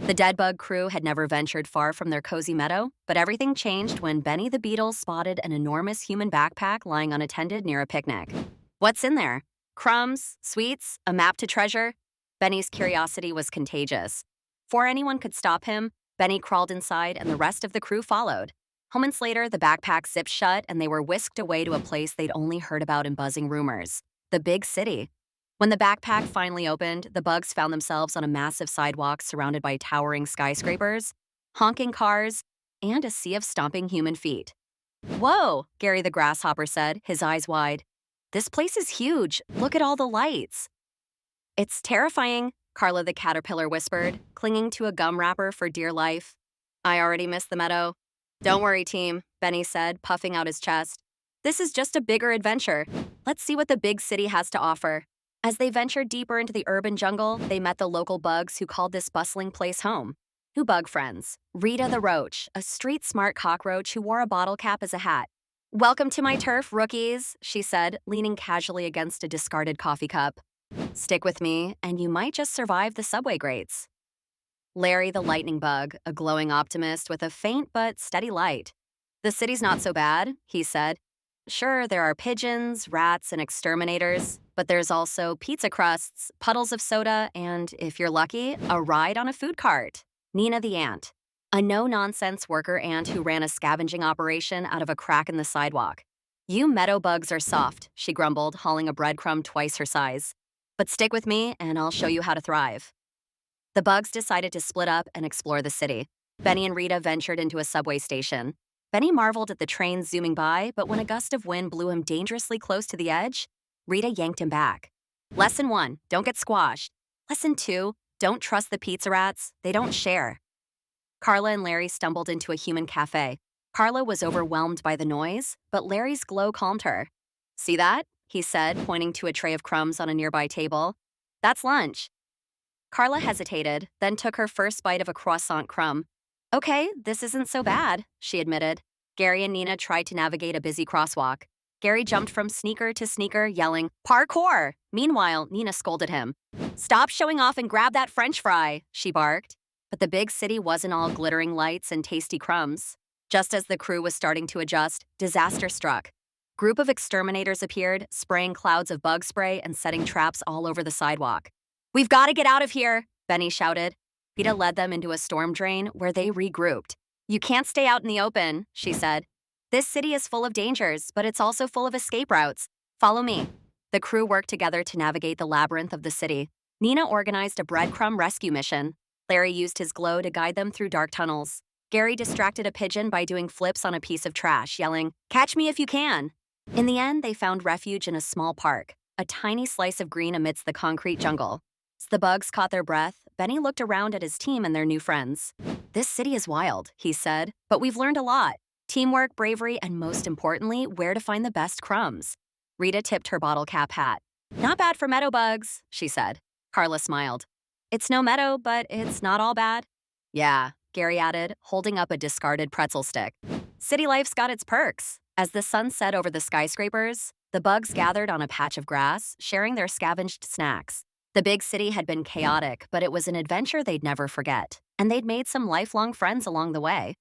The DeadBug crew had never ventured far from their cozy meadow, but everything changed when Benny the Beetle spotted an enormous human backpack lying unattended near a picnic. What's in there? Crumbs, sweets, a map to treasure? Benny's curiosity was contagious. Before anyone could stop him, Benny crawled inside and the rest of the crew followed. Moments later, the backpack zipped shut and they were whisked away to a place they'd only heard about in buzzing rumors: the big city. When the backpack finally opened, the bugs found themselves on a massive sidewalk surrounded by towering skyscrapers, honking cars, and a sea of stomping human feet. Whoa, Gary the grasshopper said, his eyes wide. This place is huge. Look at all the lights. It's terrifying, Carla the caterpillar whispered, clinging to a gum wrapper for dear life. I already missed the meadow. Don't worry, team, Benny said, puffing out his chest. This is just a bigger adventure. Let's see what the big city has to offer. As they ventured deeper into the urban jungle, they met the local bugs who called this bustling place home. New bug friends: Rita the Roach, a street-smart cockroach who wore a bottle cap as a hat. Welcome to my turf, rookies, she said, leaning casually against a discarded coffee cup. Stick with me, and you might just survive the subway grates. Larry the lightning bug, a glowing optimist with a faint but steady light. The city's not so bad, he said. Sure, there are pigeons, rats, and exterminators, but there's also pizza crusts, puddles of soda, and, if you're lucky, a ride on a food cart. Nina the ant, a no-nonsense worker ant who ran a scavenging operation out of a crack in the sidewalk. You meadow bugs are soft, she grumbled, hauling a breadcrumb twice her size. But stick with me, and I'll show you how to thrive. The bugs decided to split up and explore the city. Benny and Rita ventured into a subway station. Benny marveled at the trains zooming by, but when a gust of wind blew him dangerously close to the edge, Rita yanked him back. Lesson 1, don't get squashed. Lesson 2, don't trust the pizza rats. They don't share. Carla and Larry stumbled into a human café. Carla was overwhelmed by the noise, but Larry's glow calmed her. See that? He said, pointing to a tray of crumbs on a nearby table. That's lunch. Carla hesitated, then took her first bite of a croissant crumb. Okay, this isn't so bad, she admitted. Gary and Nina tried to navigate a busy crosswalk. Gary jumped from sneaker to sneaker, yelling, "Parkour!" Meanwhile, Nina scolded him. "Stop showing off and grab that French fry," she barked. But the big city wasn't all glittering lights and tasty crumbs. Just as the crew was starting to adjust, disaster struck. Group of exterminators appeared, spraying clouds of bug spray and setting traps all over the sidewalk. "We've got to get out of here," Benny shouted. Rita led them into a storm drain where they regrouped. "You can't stay out in the open," she said. "This city is full of dangers, but it's also full of escape routes. Follow me." The crew worked together to navigate the labyrinth of the city. Nina organized a breadcrumb rescue mission. Larry used his glow to guide them through dark tunnels. Gary distracted a pigeon by doing flips on a piece of trash, yelling, "Catch me if you can." In the end, they found refuge in a small park, a tiny slice of green amidst the concrete jungle. As the bugs caught their breath, Benny looked around at his team and their new friends. "This city is wild," he said, "but we've learned a lot. Teamwork, bravery, and most importantly, where to find the best crumbs." Rita tipped her bottle cap hat. "Not bad for meadow bugs," she said. Carla smiled. "It's no meadow, but it's not all bad." "Yeah," Gary added, holding up a discarded pretzel stick. "City life's got its perks." As the sun set over the skyscrapers, the bugs gathered on a patch of grass, sharing their scavenged snacks. The big city had been chaotic, but it was an adventure they'd never forget, and they'd made some lifelong friends along the way.